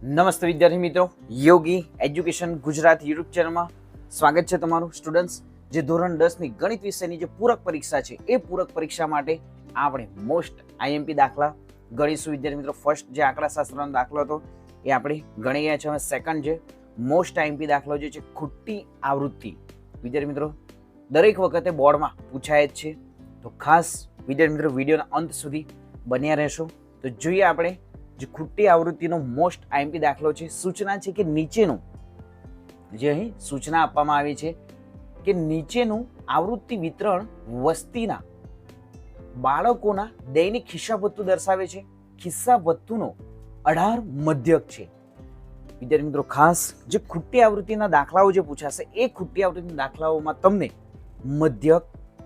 નમસ્તે વિદ્યાર્થી મિત્રો, યોગી એજ્યુકેશન ગુજરાત યુટ્યુબ ચેનલમાં સ્વાગત છે તમારું. સ્ટુડન્ટ્સ, જે ધોરણ 10 ની ગણિત વિષયની જે પૂરક પરીક્ષા છે એ પૂરક પરીક્ષા માટે આપણે મોસ્ટ આઈએમપી દાખલા ગણીશું. વિદ્યાર્થી મિત્રો, ફર્સ્ટ જે આંકડાશાસ્ત્રનો દાખલો હતો એ આપણે ગણી ગયા છે. હવે સેકન્ડ જે મોસ્ટ આઈએમપી દાખલો જે છે ખોટી આવૃત્તિ. વિદ્યાર્થી મિત્રો, દરેક વખતે બોર્ડમાં પૂછાય જ છે, તો ખાસ વિદ્યાર્થી મિત્રો વિડીયોના અંત સુધી બન્યા રહેશો. તો જોઈએ આપણે જે ખોટી આવૃત્તિનો મોસ્ટ આઈએમપી દાખલો છે. સૂચના છે કે નીચેનું, જે અહીં સૂચના આપવામાં આવી છે કે નીચેનું આવૃત્તિ વિતરણ વસ્તીના બાળકોના દૈનિક ખિસ્સા ભથ્થું દર્શાવે છે. ખિસ્સા ભથ્થુનો 18 મધ્યક છે. વિદ્યાર્થી મિત્રો, ખાસ જે ખોટી આવૃત્તિના દાખલાઓ જે પૂછાશે એ ખોટી આવૃત્તિના દાખલાઓમાં તમને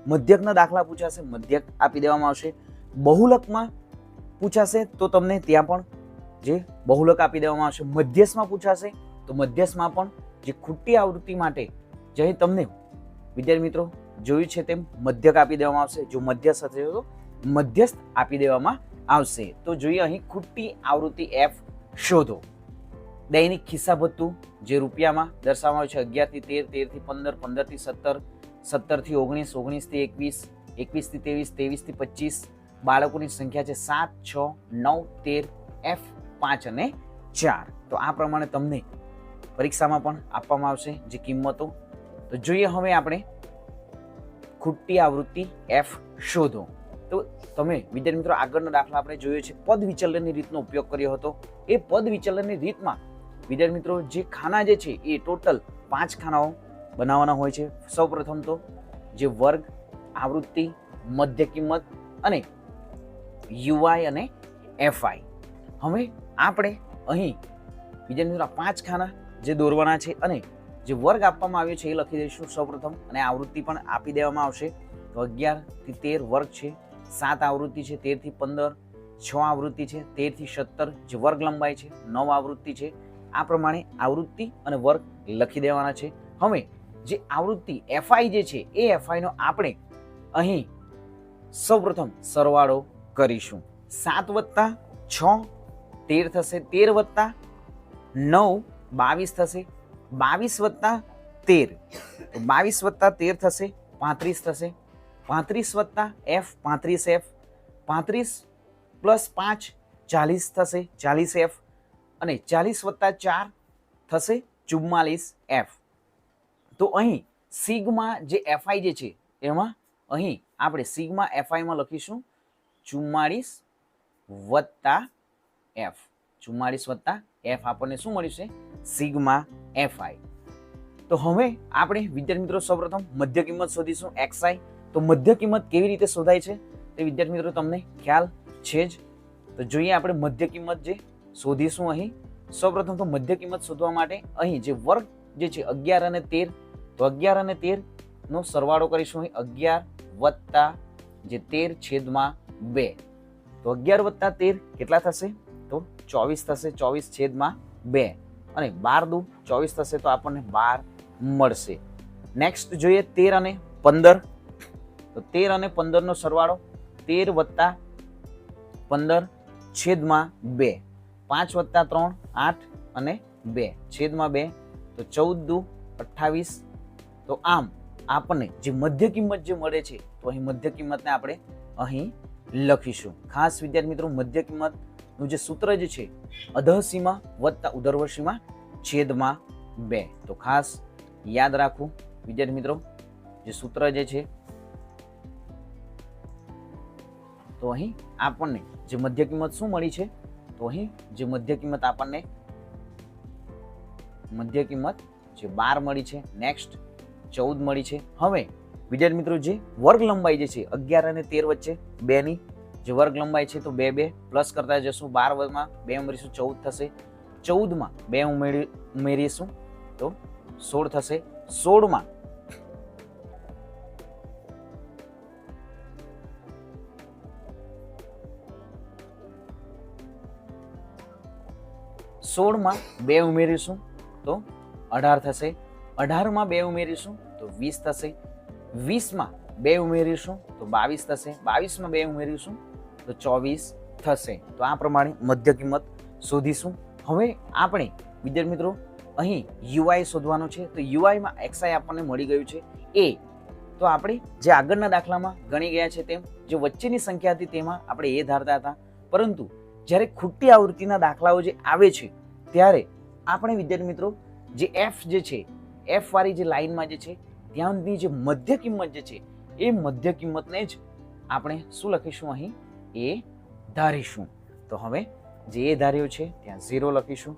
મધ્યકના દાખલા પૂછાશે, મધ્યક આપી દેવામાં આવશે. બહુલકમાં પૂછાશે તો તમને ત્યાં પણ જે બહુલક આપી દેવામાં આવશે. મધ્યસમાં પૂછાશે તો મધ્યસમાં પણ જે ખોટી આવૃત્તિ માટે જે તમને વિદ્યાર્થી મિત્રો જોયું છે તેમ મધ્યક આપી દેવામાં આવશે. જો મધ્યસ્થ હશે તો મધ્યસ્થ આપી દેવામાં આવશે. તો જોઈએ અહીં ખોટી આવૃત્તિ F શોધો. દૈનિક ખિસ્સા ભથ્થું જે રૂપિયામાં દર્શાવવામાં આવે છે 11 થી 13, 13 થી 15, 15 થી 17, 17 થી 19, 19 થી 21, 21 થી 23, 23 થી 25. બાળકોની સંખ્યા છે 7, 6, 9, 13, F 5 અને 4. તો આ પ્રમાણે તમને પરીક્ષામાં પણ આપવામાં આવશે જે કિંમતો. તો જોઈએ હવે આપણે ખોટી આવૃત્તિ F શોધો. તો તમે વિદ્યાર્થી મિત્રો આગળનો દાખલા આપણે જોયો છે, પદ વિચલનની રીતનો ઉપયોગ કર્યો હતો. એ પદ વિચલનની રીતમાં વિદ્યાર્થી મિત્રો જે ખાના જે છે એ ટોટલ 5 ખાનાઓ બનાવવાના હોય છે. સૌપ્રથમ તો જે વર્ગ, આવૃત્તિ, મધ્ય કિંમત અને યુઆઈ અને એફઆઈ. હવે આપણે અહીં વિદ્યાર્થી મિત્રો 5 ખાના જે દોરવાના છે અને જે વર્ગ આપવામાં આવ્યો છે એ લખી દઈશું સૌપ્રથમ, અને આવૃત્તિ પણ આપી દેવામાં આવશે. તો 11 થી 13 વર્ગ છે, 7 આવૃત્તિ છે, 13 થી 15, 6 આવૃત્તિ છે, 13 થી 17 જે વર્ગ લંબાઈ છે, 9 આવૃત્તિ છે. આ પ્રમાણે આવૃત્તિ અને વર્ગ લખી દેવાના છે. હવે જે આવૃત્તિ એફઆઈ જે છે એ એફઆઈ નો આપણે અહીં સૌપ્રથમ સરવાળો કરીશું. 7 વત્તા 6 13 થશે, 13 વત્તા 9 22 થશે, 22 વત્તા 13 તો 22 વત્તા 13 થશે 35 થશે, 35 વત્તા F 35F, 35 પ્લસ 5 40 થશે 40F, અને 40 વત્તા 4 થશે 44F. તો અહીં સિગ્મા જે એફઆઈ જે છે એમાં અહીં આપણે સિગ્મા એફઆઈમાં લખીશું 44 વત્તા F. 44 વત્તા F આપણને શું મળ્યું છે? Sigma FI. તો હવે આપણે વિદ્યાર્થી મિત્રો સૌપ્રથમ મધ્ય કિંમત શોધીશું xi. તો મધ્ય કિંમત કેવી રીતે શોધાય છે તે વિદ્યાર્થી મિત્રો તમને ખ્યાલ છે જ. તો જોઈએ આપણે મધ્ય કિંમત જે શોધીશું અહીં. સૌપ્રથમ તો મધ્ય કિંમત શોધવા માટે અહીં જે વર્ગ જે છે 11 અને 13, તો 11 અને 13 નો સરવાળો કરીશું. અહીં 11 વત્તા જે 13 છેદમાં 2. તો 11 વત્તા 13 કેટલા થશે? તો 24 થશે, 24 છેદમાં 2, અને 12 દુ 24 થશે તો આપણને 12 મળશે. નેક્સ્ટ જોઈએ 13 અને 15. તો 13 અને 15 નો સરવાળો 13 વત્તા 15 છેદમાં 2, 5 વત્તા 3 8 અને 2 છેદમાં 2, તો 14 દુ 28. તો આમ આપણને જે મધ્ય કિંમત જે મળે છે તો અહીં મધ્ય કિંમતને આપણે અહીં લખીશું. ખાસ વિદ્યાર્થી મિત્રો, મધ્ય કિંમતનું જે સૂત્ર જે છે અધઃસીમા વત્તા ઉર્ધ્વસીમા છેદમાં 2. તો ખાસ યાદ રાખવું વિદ્યાર્થી મિત્રો, જે સૂત્ર જે છે તો અહીં આપણને જે મધ્ય કિંમત શું મળી છે? તો અહીં જે મધ્ય કિંમત આપણને મધ્ય કિંમત જે 12 મળી છે. નેક્સ્ટ 14 મળી છે. હવે વિદ્યાર્થી મિત્રો જે વર્ગ લંબાઈ જે છે 11 અને 13 વચ્ચે 2 ની જે વર્ગ લંબાઈ છે તો 2 2 પ્લસ કરતા જશું. 12 માં 2 ઉમેરીશું 14 થશે, 14 માં 2 ઉમેરીશું તો 16 થશે, 16 માં 2 ઉમેરીશું તો 18 થશે, 18 માં 2 ઉમેરીશું તો 20 થશે, 20 માં 2 ઉમેરીશું તો 22 થશે, 22 માં 2 ઉમેરીશું તો 24 થશે. તો આ પ્રમાણે મધ્ય કિંમત શોધીશું. હવે આપણે વિદ્યાર્થી મિત્રો અહીં યુઆઈ શોધવાનું છે. તો યુઆઈમાં એક્સઆઈ આપણને મળી ગયું છે એ. તો આપણે જે આગળના દાખલામાં ગણી ગયા છે તેમ જે વચ્ચેની સંખ્યા હતી તેમાં આપણે એ ધારતા હતા, પરંતુ જ્યારે ખોટી આવૃત્તિના દાખલાઓ જે આવે છે ત્યારે આપણે વિદ્યાર્થી મિત્રો જે એફ જે છે, એફ વાળી જે લાઈનમાં જે છે ત્યાંની જે મધ્ય કિંમત જે છે એ મધ્ય કિંમતને જ આપણે શું લખીશું અહીં એ ધારીશું. તો હવે જે એ ધાર્યો છે ત્યાં 0 લખીશું.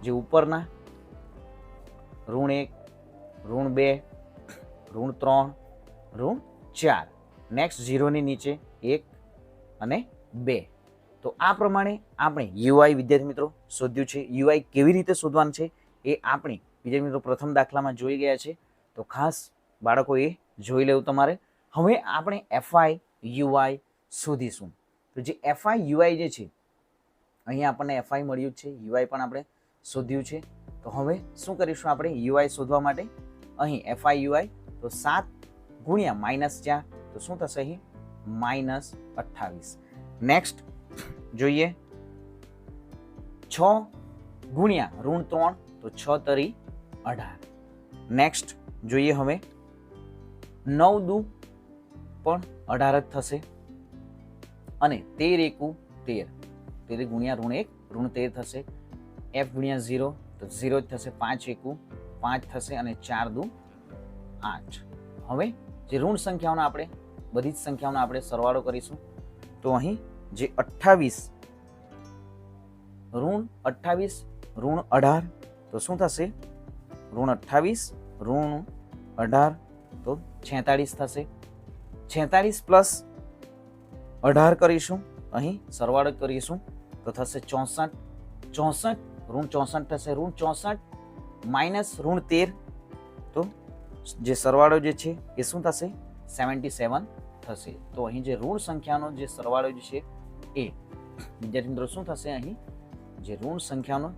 જે ઉપરના -1, -2, -3, -4, નેક્સ્ટ 0 ની નીચે 1 અને 2. તો આ પ્રમાણે આપણે યુઆઈ વિદ્યાર્થી મિત્રો શોધ્યું છે. યુઆઈ કેવી રીતે શોધવાનું છે એ આપણે વિદ્યાર્થી મિત્રો પ્રથમ દાખલામાં જોઈ ગયા છે. તો ખાસ બાળકો એ જોઈ લેવું તમારે. હવે આપણે એફઆઈ યુઆઈ શોધીશું. તો જે એફઆઈ યુઆઈ જે છે અહીંયા આપણને એફઆઈ મળ્યું છે, યુઆઈ પણ આપણે શોધ્યું છે. તો હવે શું કરીશું આપણે યુઆઈ શોધવા માટે? અહીં એફઆઈ યુઆઈ તો 7 ગુણ્યા -4 તો શું થશે અહીં -28. નેક્સ્ટ જોઈએ 6 ગુણ્યા -3 તો 6 તરી 18. નેક્સ્ટ જોઈએ હવે 9 દુ પણ 18 જ થશે અને 13 એકુ 13, 13 ગુણ્યા -1 -13 થશે. f ગુણ્યા 0 તો 0 જ થશે. 5 એકુ 5 થશે અને 4 દુ 8. હવે જે ઋણ સંખ્યાઓનો આપણે બધી જ સંખ્યાઓનો આપણે સરવાળો કરીશું. તો અહીં જે 28 -18 તો શું થશે? -28 -18 તો 46 થશે. 46 પ્લસ 18 કરીશું, અહીં સરવાળો કરીશું તો થશે 64. 64 -64 થશે. -64 માઇનસ -13 તો જે સરવાળો જે છે એ શું થશે? 77 થશે. તો અહીં જે ઋણ સંખ્યાનો જે સરવાળો જે છે એ વિદ્યાર્થી મિત્રો શું થશે? અહીં જે ઋણ સંખ્યાનો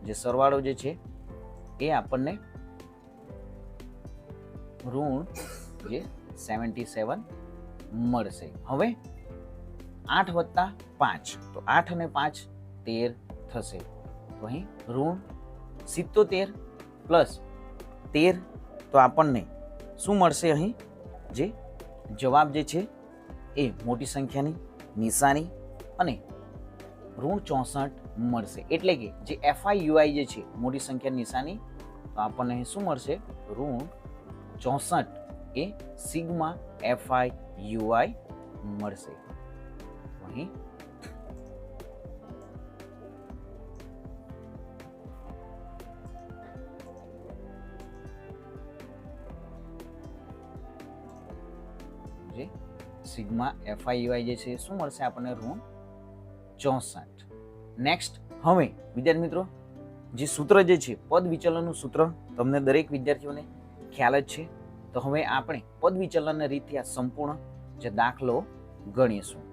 જે સરવાળો જે છે એ આપણને ઋણ જે 77 મળશે. હવે 8 વત્તા 5 તો 8 અને 5 13 થશે. તો અહીં ઋણ 77 પ્લસ 13 તો આપણને શું મળશે? અહીં જે જવાબ જે છે એ મોટી સંખ્યાની નિશાની અને ઋણ 64 મળશે. એટલે કે જે એફઆઈ યુઆઈ જે છે મોટી સંખ્યાની નિશાની તો આપણને અહીં શું મળશે? ઋણ 64 એ સિગ્મા એફઆઈ યુઆઈ મળશે. અહીં જે સિગ્મા એફઆઈ યુઆઈ જે છે શું મળશે આપણને? ઋણ 64. નેક્સ્ટ હવે વિદ્યાર્થી મિત્રો જે સૂત્ર જે છે પદ વિચલનનું સૂત્ર તમને દરેક વિદ્યાર્થીઓને ખ્યાલ જ છે. તો હવે આપણે પદ વિચલનની રીતથી આ સંપૂર્ણ જે દાખલો ગણીશું.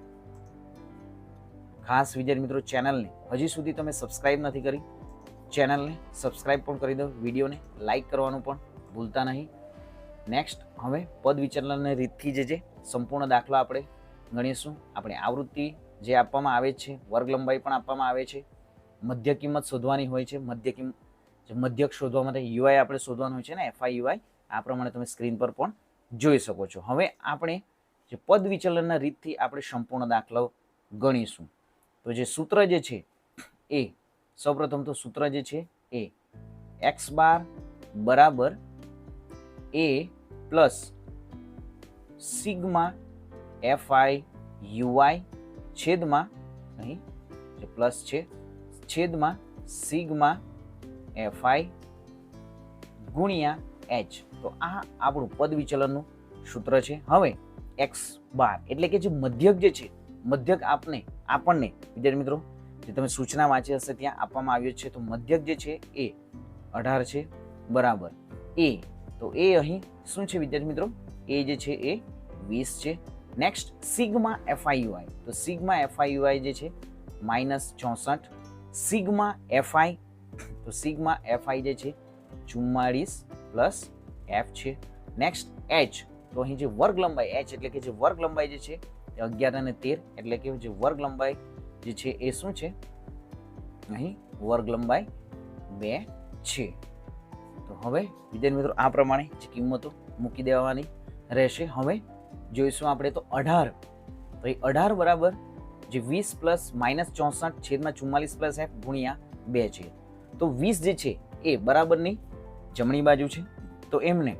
ખાસ વિદ્યાર્થી મિત્રો ચેનલને હજી સુધી તમે સબસ્ક્રાઇબ નથી કરી, ચેનલને સબસ્ક્રાઇબ પણ કરી દો, વિડીયોને લાઇક કરવાનું પણ ભૂલતા નહીં. નેક્સ્ટ હવે પદ વિચલનની રીતથી જે સંપૂર્ણ દાખલો આપણે ગણીશું. આપણે આવૃત્તિ જે આપવામાં આવે છે, વર્ગ લંબાઈ પણ આપવામાં આવે છે, મધ્ય કિંમત શોધવાની હોય છે. મધ્યક શોધવા માટે યુઆઈ આપણે શોધવાનું હોય છે ને, એફઆઈ યુઆઈ. આ પ્રમાણે તમે સ્ક્રીન પર પણ જોઈ શકો છો. હવે આપણે જે પદ વિચલનના રીતથી આપણે સંપૂર્ણ દાખલો ગણીશું. તો જે સૂત્ર જે છે એ સૌપ્રથમ તો સૂત્ર જે છે એ x બાર બરાબર a plus sigma FI UI છેદમાં, અહીં જે પ્લસ છે, છેદમાં સિગ્મા એફઆઈ ગુણ્યા h. તો આ આપણું પદ વિચલનનું સૂત્ર છે. હવે x બાર એટલે કે જે મધ્યક જે છે, મધ્યક આપણને વિદ્યાર્થી મિત્રો જે તમે સૂચના વાંચી હશે ત્યાં આપવામાં આવ્યો છે. તો મધ્યક જે છે એ 18 છે બરાબર a. તો એ અહીં શું છે વિદ્યાર્થી મિત્રો? એ જે છે એ 20 છે. નેક્સ્ટ સિગ્મા એફઆઈ યુઆઈ, તો સિગ્મા એફઆઈ યુઆઈ જે છે -64. સિગ્મા એફઆઈ, તો સિગ્મા એફઆઈ જે છે 44 પ્લસ f છે. નેક્સ્ટ h, તો અહીં જે વર્ગ લંબાઈ h એટલે કે જે વર્ગ લંબાઈ જે છે એ 11 અને 13 એટલે કે જે વર્ગ લંબાઈ જે છે એ શું છે? અહીં વર્ગ લંબાઈ 2 છે. તો હવે વિદ્યાર્થી મિત્રો આ પ્રમાણે જે કિંમતો મૂકી દેવાની રહેશે. હવે જોઈશું આપણે તો 18. તો એ 18 બરાબર જે 20 પ્લસ -64 છેદમાં 44 પ્લસ f ગુણ્યા 2 છે. તો 20 જે છે એ બરાબરની જમણી બાજુ છે, તો એમને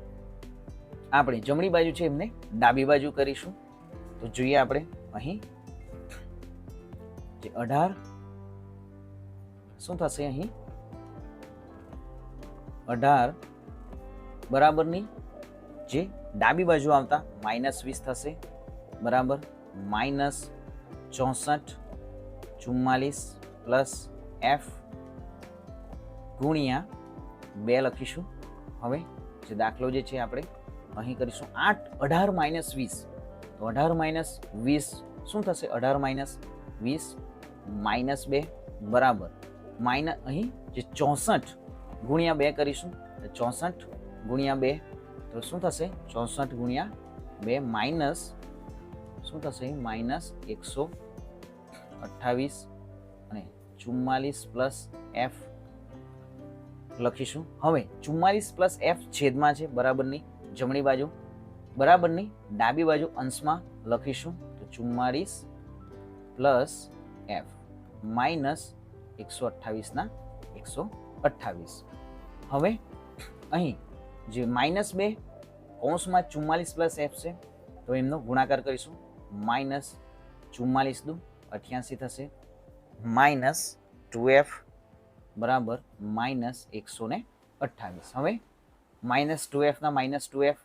આપણે જમણી બાજુ છે એમને ડાબી બાજુ કરીશું. તો જોઈએ આપણે અહીં જે 18 શું થશે, અહીં 18 બરાબરની જે ડાબી બાજુ આવતા -20 થશે, બરાબર -64 44 પ્લસ f ગુણ્યા 2 લખીશું. હવે જે દાખલો જે છે આપણે અહીં કરીશું 18 - 20. તો 18 - 20 શું થશે, 18 - 20 -2 બરાબર અહીં જે 64 ગુણ્યા 2 કરીશું. 64 ગુણ્યા 2 તો શું થશે, 64 ગુણ્યા 2 માઇનસ શું થશે, -128 અને 44 પ્લસ f લખીશું. હવે 44 પ્લસ f છેદમાં છે, બરાબરની જમણી બાજુ, બરાબરની ડાબી બાજુ અંશમાં લખીશું. તો 44 પ્લસ f માઇનસ 128 128. હવે અહીં જે -2 કૌંસમાં 44 પ્લસ f છે, તો એમનો ગુણાકાર કરીશું. -44 દુ 88 થશે, -2f બરાબર -128. હવે -2f ના -2f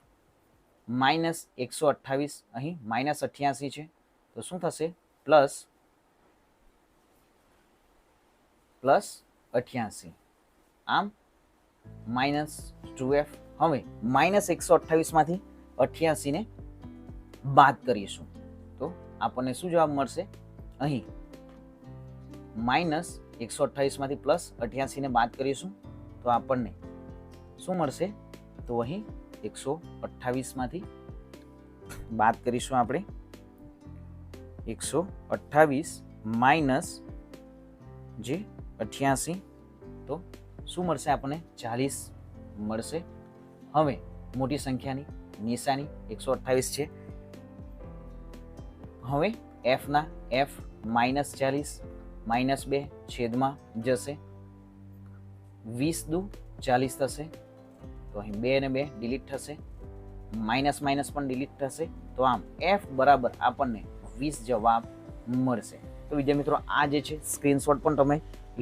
-128 અહીં -88 છે, તો શું થશે, પ્લસ 88, આમ -2f. હવે -128 માંથી 88 ને બાદ કરીશું તો આપણને શું જવાબ મળશે, અહીં -128 માંથી +88 ને બાદ કરીશું તો આપણને શું મળશે, તો અહીં 128 માંથી બાદ કરીશું આપણે 128 માઇનસ જે 88, તો શું મળશે આપણને, 40 મળશે. હવે મોટી સંખ્યાની નિશાની 128 છે. હવે f ના f -40 -2 છેદમાં જશે, 20 દુ 40 થશે, તો અહીં 2 અને 2 ડિલીટ થશે, માઇનસ માઇનસ પણ ડિલીટ થશે. તો આમ f બરાબર આપણને 20 જવાબ મળશે. તો વિદ્યાર્થી મિત્રો આ જે છે સ્ક્રીનશોટ પણ તમે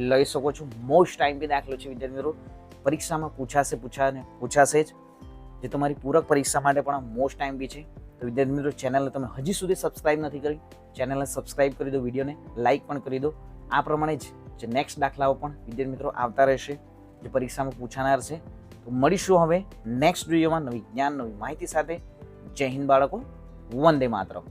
લઈ શકો છો. મોસ્ટ ટાઈમથી દાખલો છે વિદ્યાર્થી મિત્રો, પરીક્ષામાં પૂછાશે જ, જે તમારી પૂરક પરીક્ષા માટે પણ આ મોસ્ટ ટાઈમ બી છે. તો વિદ્યાર્થી મિત્રો ચેનલને તમે હજી સુધી સબસ્ક્રાઇબ નથી કરી, ચેનલને સબસ્ક્રાઇબ કરી દો, વિડીયોને લાઇક પણ કરી દો. આ પ્રમાણે જ જે નેક્સ્ટ દાખલાઓ પણ વિદ્યાર્થી મિત્રો આવતા રહેશે, જે પરીક્ષામાં પૂછાનાર છે. તો મળીશું હવે નેક્સ્ટ વિડીયોમાં નવી જ્ઞાન, નવી માહિતી સાથે. જય હિન્દ બાળકો, વંદે માતરમ.